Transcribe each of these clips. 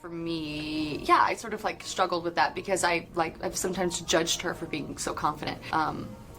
For me, yeah, I sort of like struggled with that because I've sometimes judged her for being so confident,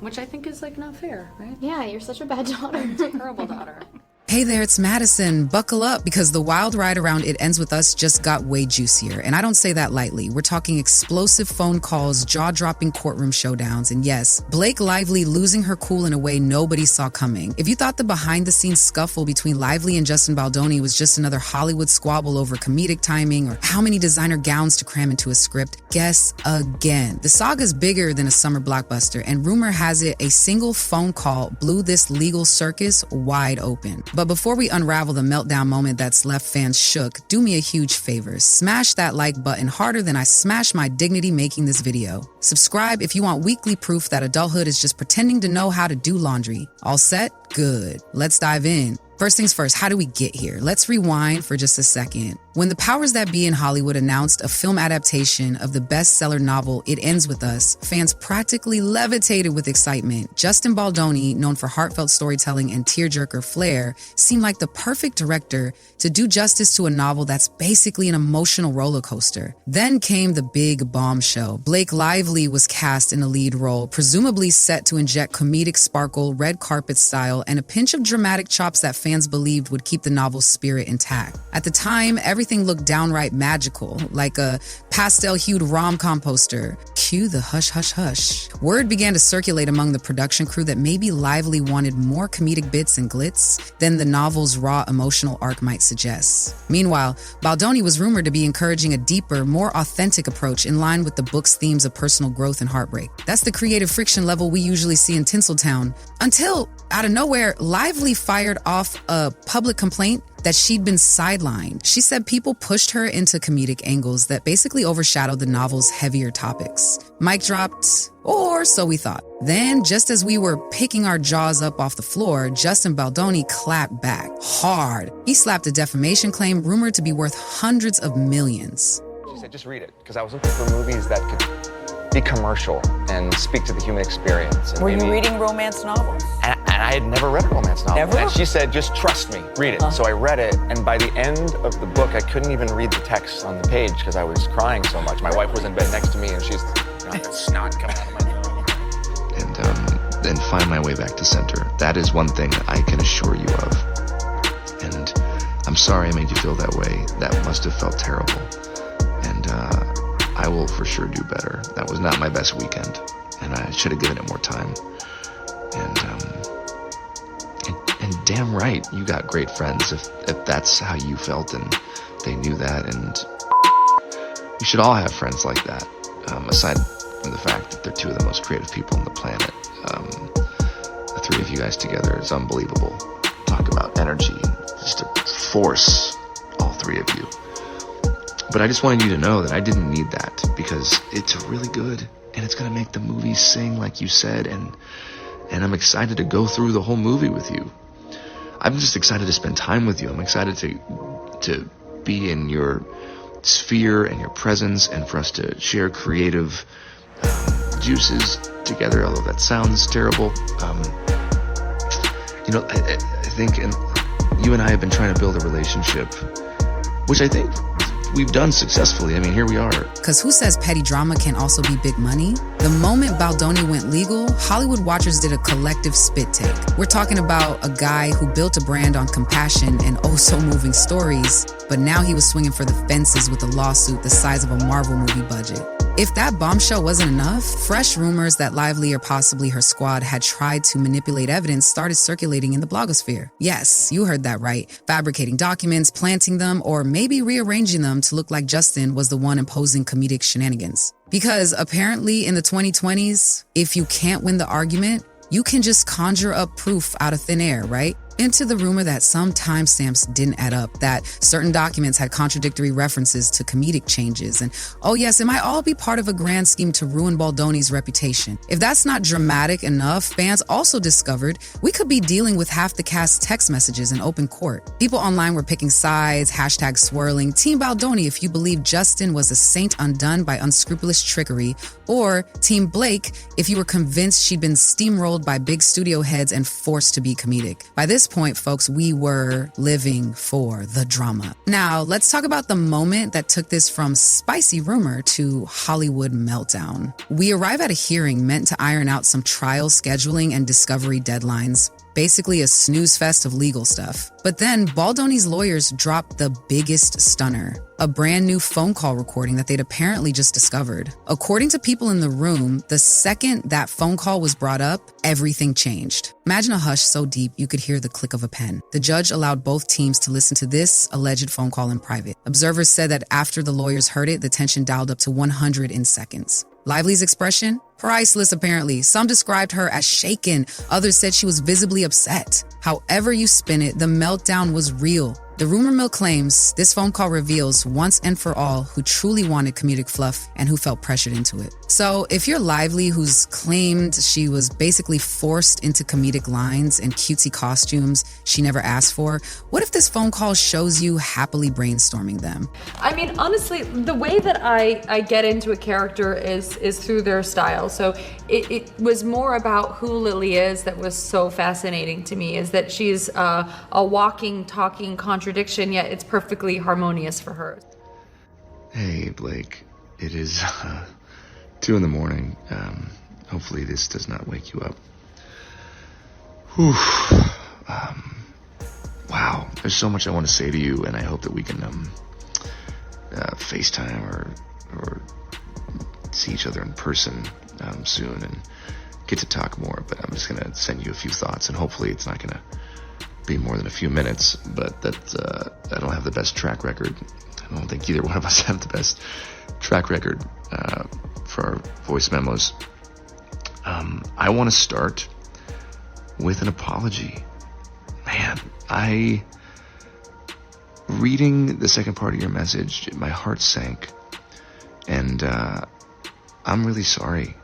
which I think is like not fair, right? Yeah, you're such a bad daughter. I'm a terrible daughter. Hey there, it's Madison. Buckle up because the wild ride around It Ends With Us just got way juicier. And I don't say that lightly. We're talking explosive phone calls, jaw-dropping courtroom showdowns, and yes, Blake Lively losing her cool in a way nobody saw coming. If you thought the behind-the-scenes scuffle between Lively and Justin Baldoni was just another Hollywood squabble over comedic timing or how many designer gowns to cram into a script, guess again. The saga's bigger than a summer blockbuster, and rumor has it a single phone call blew this legal circus wide open. But before we unravel the meltdown moment that's left fans shook, do me a huge favor. Smash that like button harder than I smashed my dignity making this video. Subscribe if you want weekly proof that adulthood is just pretending to know how to do laundry. All set? Good. Let's dive in. First things first, how do we get here? Let's rewind for just a second. When the powers that be in Hollywood announced a film adaptation of the bestseller novel It Ends With Us, fans practically levitated with excitement. Justin Baldoni, known for heartfelt storytelling and tearjerker flair, seemed like the perfect director to do justice to a novel that's basically an emotional roller coaster. Then came the big bombshell. Blake Lively was cast in a lead role, presumably set to inject comedic sparkle, red carpet style, and a pinch of dramatic chops that fans believed would keep the novel's spirit intact. At the time, everything looked downright magical, like a pastel-hued rom-com poster. Cue the hush, hush, hush. Word began to circulate among the production crew that maybe Lively wanted more comedic bits and glitz than the novel's raw emotional arc might suggest. Meanwhile, Baldoni was rumored to be encouraging a deeper, more authentic approach in line with the book's themes of personal growth and heartbreak. That's the creative friction level we usually see in Tinseltown. Until, out of nowhere, Lively fired off a public complaint that she'd been sidelined. She said people pushed her into comedic angles that basically overshadowed the novel's heavier topics. Mic dropped, or so we thought. Then, just as we were picking our jaws up off the floor, Justin Baldoni clapped back hard. He slapped a defamation claim rumored to be worth hundreds of millions. She said, just read it, because I was looking for movies that could be commercial and speak to the human experience. And were you reading romance novels? And I had never read a romance novel. Never? And she said, just trust me, read it. So I read it, and by the end of the book, I couldn't even read the text on the page because I was crying so much. My wife was in bed next to me, and she's, that snot coming out of my nose. And then find my way back to center. That is one thing I can assure you of. And I'm sorry I made you feel that way. That must have felt terrible. And I will for sure do better. That was not my best weekend, and I should have given it more time. And damn right, you got great friends if that's how you felt and they knew that. And you should all have friends like that, aside from the fact that they're two of the most creative people on the planet. The three of you guys together is unbelievable. Talk about energy, just a force, all three of you. But I just wanted you to know that I didn't need that, because it's really good and it's going to make the movie sing like you said, and I'm excited to go through the whole movie with you. I'm just excited to spend time with you. I'm excited to be in your sphere and your presence, and for us to share creative juices together, although that sounds terrible. I think you and I have been trying to build a relationship, which I think we've done successfully. I mean, here we are. Because who says petty drama can also be big money? The moment Baldoni went legal, Hollywood watchers did a collective spit take. We're talking about a guy who built a brand on compassion and oh-so-moving stories, but now he was swinging for the fences with a lawsuit the size of a Marvel movie budget. If that bombshell wasn't enough, fresh rumors that Lively or possibly her squad had tried to manipulate evidence started circulating in the blogosphere. Yes, you heard that right. Fabricating documents, planting them, or maybe rearranging them to look like Justin was the one imposing comedic shenanigans. Because apparently in the 2020s, if you can't win the argument, you can just conjure up proof out of thin air, right? Into the rumor that some timestamps didn't add up, that certain documents had contradictory references to comedic changes, and oh yes, it might all be part of a grand scheme to ruin Baldoni's reputation. If that's not dramatic enough, fans also discovered we could be dealing with half the cast's text messages in open court. People online were picking sides, hashtag swirling, Team Baldoni if you believe Justin was a saint undone by unscrupulous trickery, or Team Blake if you were convinced she'd been steamrolled by big studio heads and forced to be comedic. By this this point, folks, we were living for the drama. Now, let's talk about the moment that took this from spicy rumor to Hollywood meltdown. We arrive at a hearing meant to iron out some trial scheduling and discovery deadlines. Basically a snooze fest of legal stuff. But then Baldoni's lawyers dropped the biggest stunner, a brand new phone call recording that they'd apparently just discovered. According to people in the room, the second that phone call was brought up, everything changed. Imagine a hush so deep you could hear the click of a pen. The judge allowed both teams to listen to this alleged phone call in private. Observers said that after the lawyers heard it, the tension dialed up to 100 in seconds. Lively's expression? Priceless, apparently. Some described her as shaken. Others said she was visibly upset. However you spin it, the meltdown was real. The rumor mill claims this phone call reveals once and for all who truly wanted comedic fluff and who felt pressured into it. So if you're Lively, who's claimed she was basically forced into comedic lines and cutesy costumes she never asked for, what if this phone call shows you happily brainstorming them? I mean, honestly, the way that I get into a character is through their style. So it was more about who Lily is that was so fascinating to me, is that she's a walking, talking contradiction, yet it's perfectly harmonious for her. Hey, Blake. It is 2 a.m. Hopefully this does not wake you up. Whew. Wow. There's so much I want to say to you, and I hope that we can FaceTime or see each other in person soon and get to talk more. But I'm just gonna send you a few thoughts, and hopefully it's not gonna be more than a few minutes. But that I don't have the best track record. I don't think either one of us have the best track record for our voice memos. I want to start with an apology. Man, reading the second part of your message, my heart sank, and I'm really sorry.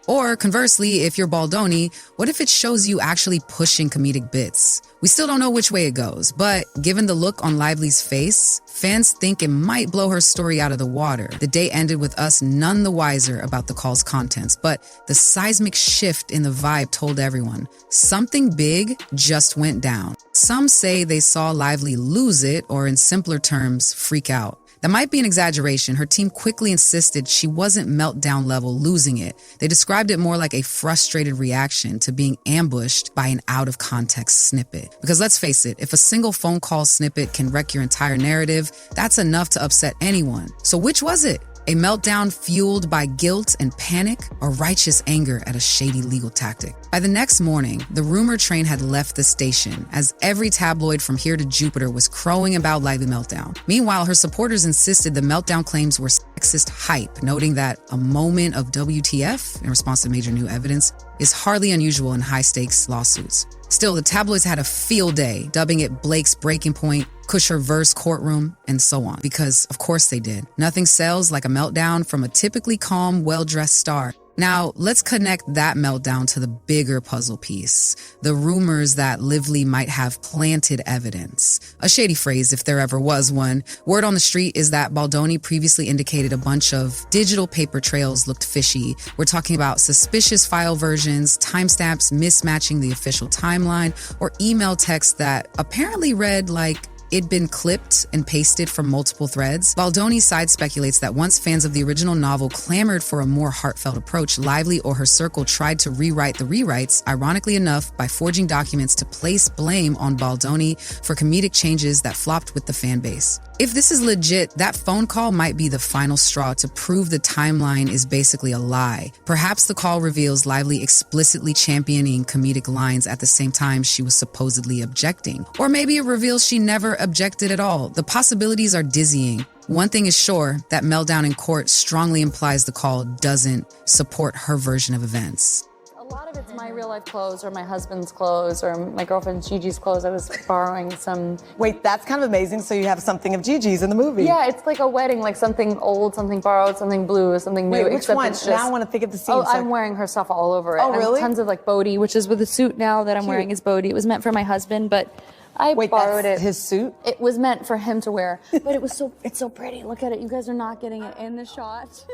Or conversely, if you're Baldoni, what if it shows you actually pushing comedic bits? We still don't know which way it goes, but given the look on Lively's face, fans think it might blow her story out of the water. The day ended with us none the wiser about the call's contents, but the seismic shift in the vibe told everyone something big just went down. Some say they saw Lively lose it, or in simpler terms, freak out. That might be an exaggeration. Her team quickly insisted she wasn't meltdown level losing it. They described it more like a frustrated reaction to being ambushed by an out of context snippet. Because let's face it, if a single phone call snippet can wreck your entire narrative, that's enough to upset anyone. So which was it? A meltdown fueled by guilt and panic, or righteous anger at a shady legal tactic? By the next morning, the rumor train had left the station, as every tabloid from here to Jupiter was crowing about Lively meltdown. Meanwhile, her supporters insisted the meltdown claims were sexist hype, noting that a moment of WTF in response to major new evidence is hardly unusual in high-stakes lawsuits. Still, the tabloids had a field day, dubbing it Blake's breaking point, Kusher verse courtroom, and so on. Because, of course they did. Nothing sells like a meltdown from a typically calm, well-dressed star. Now, let's connect that meltdown to the bigger puzzle piece. The rumors that Lively might have planted evidence. A shady phrase if there ever was one. Word on the street is that Baldoni previously indicated a bunch of digital paper trails looked fishy. We're talking about suspicious file versions, timestamps mismatching the official timeline, or email text that apparently read like it'd been clipped and pasted from multiple threads. Baldoni's side speculates that once fans of the original novel clamored for a more heartfelt approach, Lively or her circle tried to rewrite the rewrites, ironically enough, by forging documents to place blame on Baldoni for comedic changes that flopped with the fan base. If this is legit, that phone call might be the final straw to prove the timeline is basically a lie. Perhaps the call reveals Lively explicitly championing comedic lines at the same time she was supposedly objecting. Or maybe it reveals she never objected at all. The possibilities are dizzying. One thing is sure, that meltdown in court strongly implies the call doesn't support her version of events. A lot of it's my real life clothes or my husband's clothes or my girlfriend Gigi's clothes. I was borrowing some. Wait, that's kind of amazing. So you have something of Gigi's in the movie. Yeah, it's like a wedding, like something old, something borrowed, something blue, something new. Wait, which except one? it's just, Now I want to think of the scene. Oh, I'm wearing her stuff all over it. Oh, really? And tons of like Bodhi, which is with the suit now that I'm wearing is Bodhi. It was meant for my husband, but I borrowed that's it. His suit? It was meant for him to wear, but it's so pretty. Look at it. You guys are not getting it in the shot.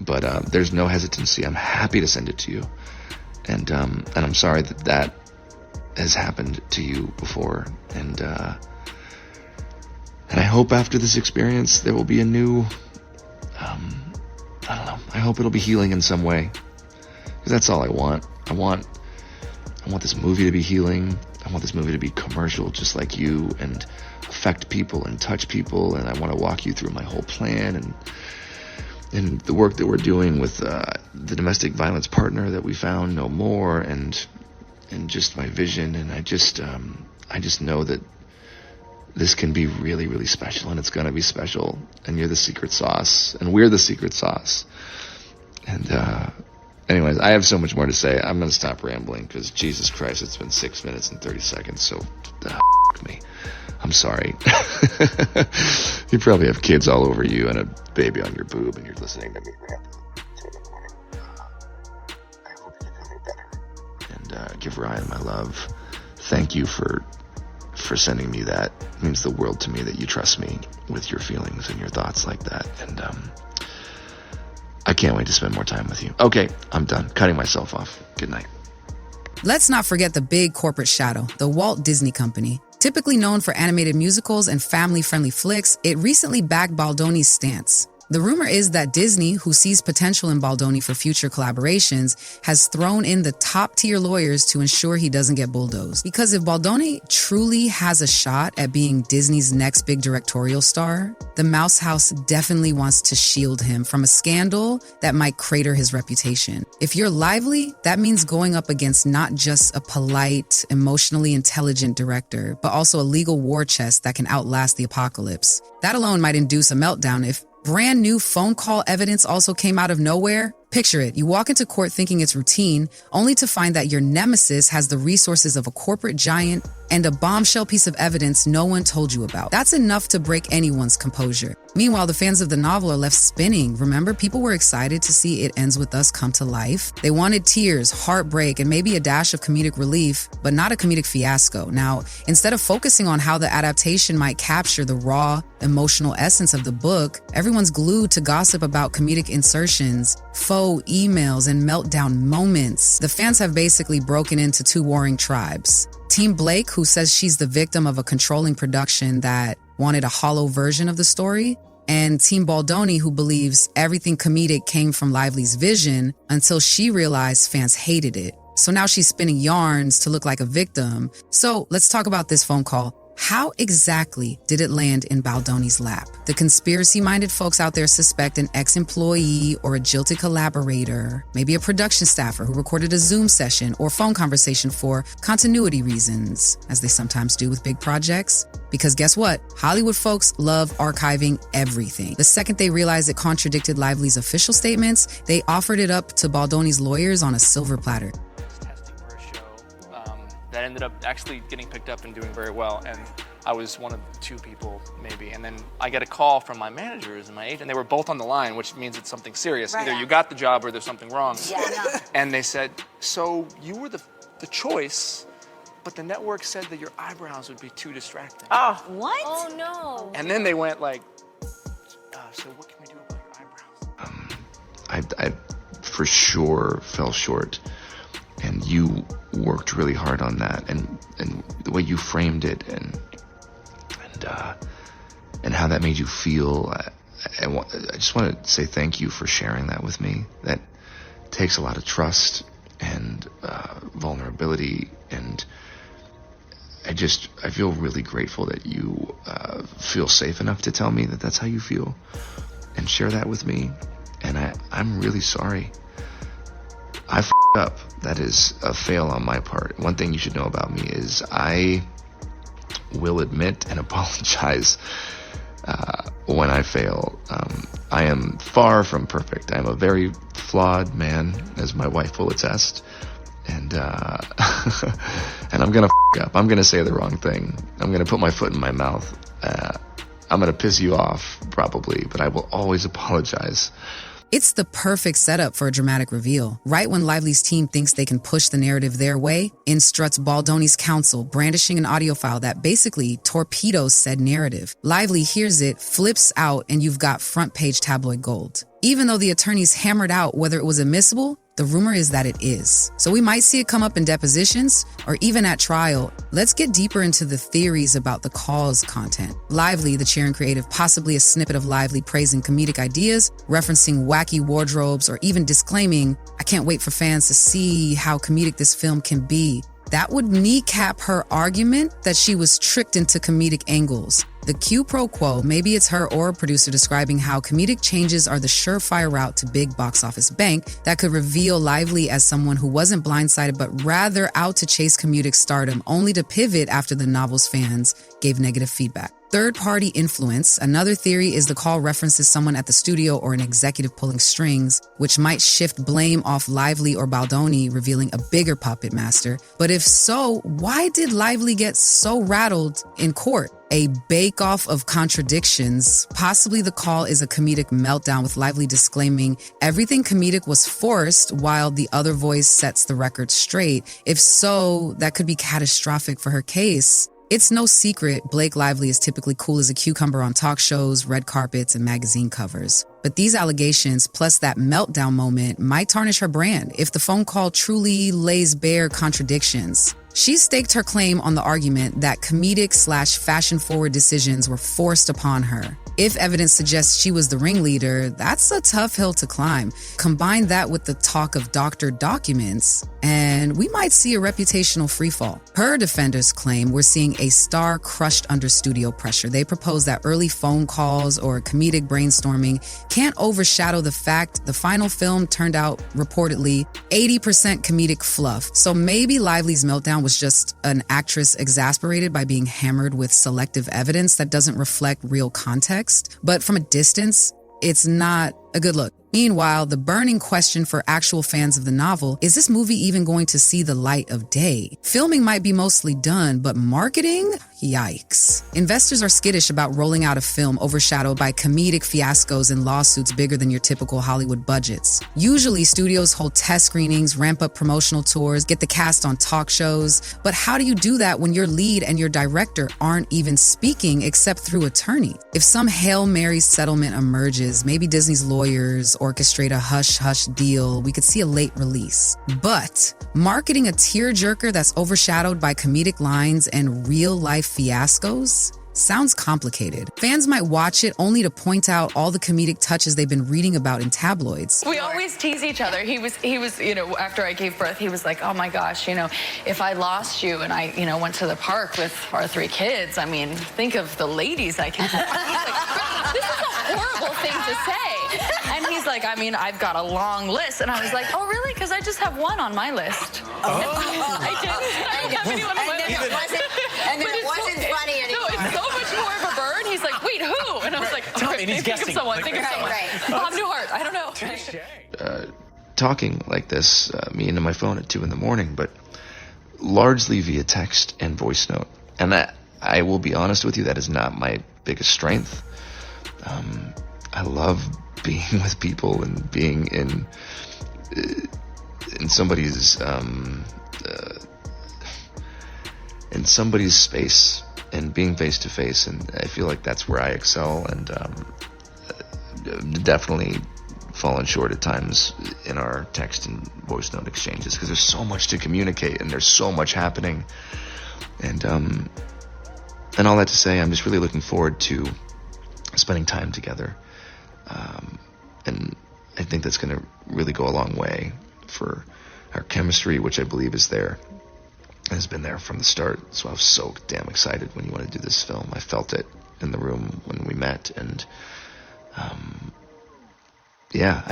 But there's no hesitancy. I'm happy to send it to you. And I'm sorry that has happened to you before. And I hope after this experience there will be a new, I don't know, I hope it'll be healing in some way. Because that's all I want. I want this movie to be healing. I want this movie to be commercial just like you and affect people and touch people. And I want to walk you through my whole plan and the work that we're doing with the domestic violence partner that we found no more, and just my vision. And I just know that this can be really, really special, and it's going to be special. And you're the secret sauce, and we're the secret sauce. And anyways, I have so much more to say. I'm going to stop rambling because, Jesus Christ, it's been 6 minutes and 30 seconds, so me. I'm sorry. You probably have kids all over you and a baby on your boob, and you're listening to me rant. I hope you feel better. And give Ryan my love. Thank you for sending me that. It means the world to me that you trust me with your feelings and your thoughts like that. And I can't wait to spend more time with you. Okay, I'm done. Cutting myself off. Good night. Let's not forget the big corporate shadow, the Walt Disney Company. Typically known for animated musicals and family-friendly flicks, it recently backed Baldoni's stance. The rumor is that Disney, who sees potential in Baldoni for future collaborations, has thrown in the top-tier lawyers to ensure he doesn't get bulldozed. Because if Baldoni truly has a shot at being Disney's next big directorial star, the Mouse House definitely wants to shield him from a scandal that might crater his reputation. If you're Lively, that means going up against not just a polite, emotionally intelligent director, but also a legal war chest that can outlast the apocalypse. That alone might induce a meltdown if brand new phone call evidence also came out of nowhere. Picture it. You walk into court thinking it's routine, only to find that your nemesis has the resources of a corporate giant and a bombshell piece of evidence no one told you about. That's enough to break anyone's composure. Meanwhile, the fans of the novel are left spinning. Remember, people were excited to see It Ends With Us come to life. They wanted tears, heartbreak, and maybe a dash of comedic relief, but not a comedic fiasco. Now, instead of focusing on how the adaptation might capture the raw, emotional essence of the book, everyone's glued to gossip about comedic insertions, faux emails, and meltdown moments. The fans have basically broken into two warring tribes. Team Blake, who says she's the victim of a controlling production that wanted a hollow version of the story, and Team Baldoni, who believes everything comedic came from Lively's vision until she realized fans hated it. So now she's spinning yarns to look like a victim. So let's talk about this phone call. How exactly did it land in Baldoni's lap? The conspiracy-minded folks out there suspect an ex-employee or a jilted collaborator, maybe a production staffer who recorded a Zoom session or phone conversation for continuity reasons, as they sometimes do with big projects. Because guess what? Hollywood folks love archiving everything. The second they realized it contradicted Lively's official statements, they offered it up to Baldoni's lawyers on a silver platter. Testing for a show that ended up actually getting picked up and doing very well, and I was one of two people maybe, and then I get a call from my managers and my agent. They were both on the line, which means it's something serious. Right. Either you got the job or there's something wrong. Yeah. And they said, so you were the choice, but the network said that your eyebrows would be too distracting. Oh, what? Oh no. And then they went like, so what can we do about your eyebrows? I for sure fell short, and you worked really hard on that, and the way you framed it, and how that made you feel. I just want to say thank you for sharing that with me. That takes a lot of trust and vulnerability, and I feel really grateful that you feel safe enough to tell me that that's how you feel and share that with me. And I'm really sorry. I f***ed up. That is a fail on my part. One thing you should know about me is I will admit and apologize when I fail. I am far from perfect. I am a very flawed man, as my wife will attest. And and I'm gonna f*** up. I'm gonna say the wrong thing. I'm gonna put my foot in my mouth. I'm gonna piss you off, probably, but I will always apologize. It's the perfect setup for a dramatic reveal. Right when Lively's team thinks they can push the narrative their way, in struts Baldoni's counsel, brandishing an audio file that basically torpedoes said narrative. Lively hears it, flips out, and you've got front-page tabloid gold. Even though the attorneys hammered out whether it was admissible, The rumor is that it is. So we might see it come up in depositions or even at trial. Let's get deeper into the theories about the call's content. Lively, the chair and creative, possibly a snippet of Lively praising comedic ideas, referencing wacky wardrobes, or even disclaiming, "I can't wait for fans to see how comedic this film can be." That would kneecap her argument that she was tricked into comedic angles. The Q pro quo, maybe it's her or a producer describing how comedic changes are the surefire route to big box office bank that could reveal Lively as someone who wasn't blindsided but rather out to chase comedic stardom, only to pivot after the novel's fans gave negative feedback. Third-party influence. Another theory is the call references someone at the studio or an executive pulling strings, which might shift blame off Lively or Baldoni, revealing a bigger puppet master. But if so, why did Lively get so rattled in court? A bake-off of contradictions. Possibly the call is a comedic meltdown with Lively disclaiming everything comedic was forced while the other voice sets the record straight. If so, that could be catastrophic for her case. It's no secret Blake Lively is typically cool as a cucumber on talk shows, red carpets, and magazine covers. But these allegations, plus that meltdown moment, might tarnish her brand if the phone call truly lays bare contradictions. She staked her claim on the argument that comedic/fashion-forward decisions were forced upon her. If evidence suggests she was the ringleader, that's a tough hill to climb. Combine that with the talk of doctored documents, and we might see a reputational freefall. Per defenders claim, we're seeing a star crushed under studio pressure. They propose that early phone calls or comedic brainstorming can't overshadow the fact the final film turned out reportedly 80% comedic fluff. So maybe Lively's meltdown was just an actress exasperated by being hammered with selective evidence that doesn't reflect real context. But from a distance, it's not a good look. Meanwhile, the burning question for actual fans of the novel, is this movie even going to see the light of day? Filming might be mostly done, but marketing? Yikes. Investors are skittish about rolling out a film overshadowed by comedic fiascos and lawsuits bigger than your typical Hollywood budgets. Usually, studios hold test screenings, ramp up promotional tours, get the cast on talk shows. But how do you do that when your lead and your director aren't even speaking except through attorney? If some Hail Mary settlement emerges, maybe Disney's lawyers orchestrate a hush-hush deal, we could see a late release. But marketing a tearjerker that's overshadowed by comedic lines and real-life fiascos sounds complicated. Fans might watch it only to point out all the comedic touches they've been reading about in tabloids. We always tease each other. He was, after I gave birth, he was like, oh my gosh, if I lost you and I, went to the park with our 3 kids, I mean, think of the ladies I can. He's like, this is a horrible thing to say. And he's like, I've got a long list. And I was like, oh really? Because I just have one on my list. I didn't. And then it wasn't funny anymore. No, it's so much more of a burn. He's like, wait, who? And I was like, think of someone. Think of someone. Bob Newhart. I don't know. Talking like this, me into my phone at 2 a.m, but largely via text and voice note. And that, I will be honest with you, that is not my biggest strength. I love being with people and being in somebody's space and being face to face, and I feel like that's where I excel, and definitely fallen short at times in our text and voice note exchanges because there's so much to communicate and there's so much happening, and all that to say, I'm just really looking forward to spending time together, and I think that's going to really go a long way for our chemistry, which I believe is there. Has been there from the start, so I was so damn excited when you wanted to do this film. I felt it in the room when we met, and I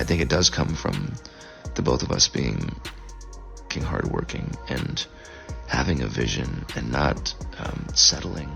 think it does come from the both of us being hardworking and having a vision and not settling.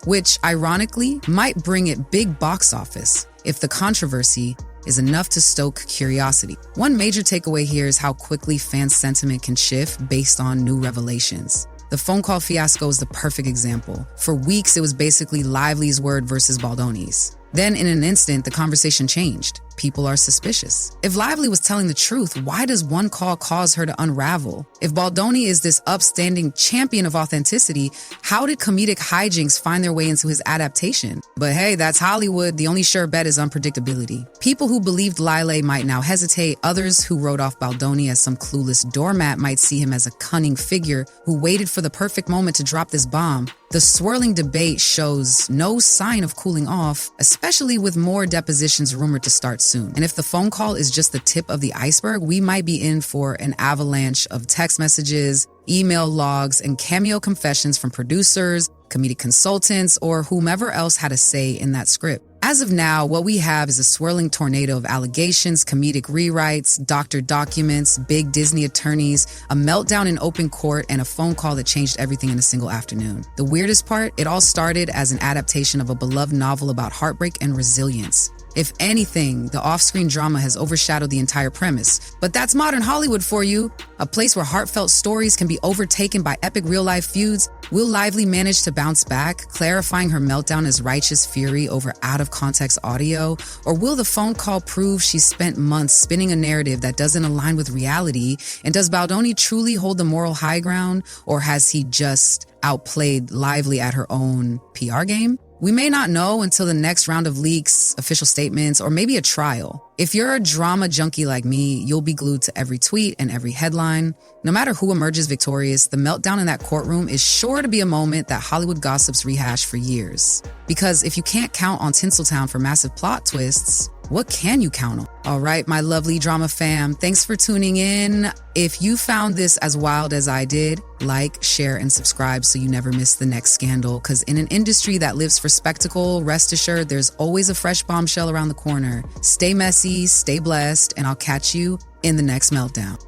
Which, ironically, might bring it big box office if the controversy is enough to stoke curiosity. One major takeaway here is how quickly fan sentiment can shift based on new revelations. The phone call fiasco is the perfect example. For weeks, it was basically Lively's word versus Baldoni's. Then, in an instant, the conversation changed. people are suspicious. If Lively was telling the truth, why does one call cause her to unravel? If Baldoni is this upstanding champion of authenticity, how did comedic hijinks find their way into his adaptation? But hey, that's Hollywood. The only sure bet is unpredictability. People who believed Lyle might now hesitate. Others who wrote off Baldoni as some clueless doormat might see him as a cunning figure who waited for the perfect moment to drop this bomb. The swirling debate shows no sign of cooling off, especially with more depositions rumored to start soon. And if the phone call is just the tip of the iceberg, we might be in for an avalanche of text messages, email logs, and cameo confessions from producers, comedic consultants, or whomever else had a say in that script. As of now, what we have is a swirling tornado of allegations, comedic rewrites, doctored documents, big Disney attorneys, a meltdown in open court, and a phone call that changed everything in a single afternoon. The weirdest part, it all started as an adaptation of a beloved novel about heartbreak and resilience. If anything, the off-screen drama has overshadowed the entire premise. But that's modern Hollywood for you. A place where heartfelt stories can be overtaken by epic real-life feuds. Will Lively manage to bounce back, clarifying her meltdown as righteous fury over out-of-context audio? Or will the phone call prove she's spent months spinning a narrative that doesn't align with reality? And does Baldoni truly hold the moral high ground? Or has he just outplayed Lively at her own PR game? We may not know until the next round of leaks, official statements, or maybe a trial. If you're a drama junkie like me, you'll be glued to every tweet and every headline. No matter who emerges victorious, the meltdown in that courtroom is sure to be a moment that Hollywood gossips rehash for years. Because if you can't count on Tinseltown for massive plot twists, what can you count on? All right, my lovely drama fam, thanks for tuning in. If you found this as wild as I did, like, share, and subscribe so you never miss the next scandal. Because in an industry that lives for spectacle, rest assured there's always a fresh bombshell around the corner. Stay messy, stay blessed, and I'll catch you in the next meltdown.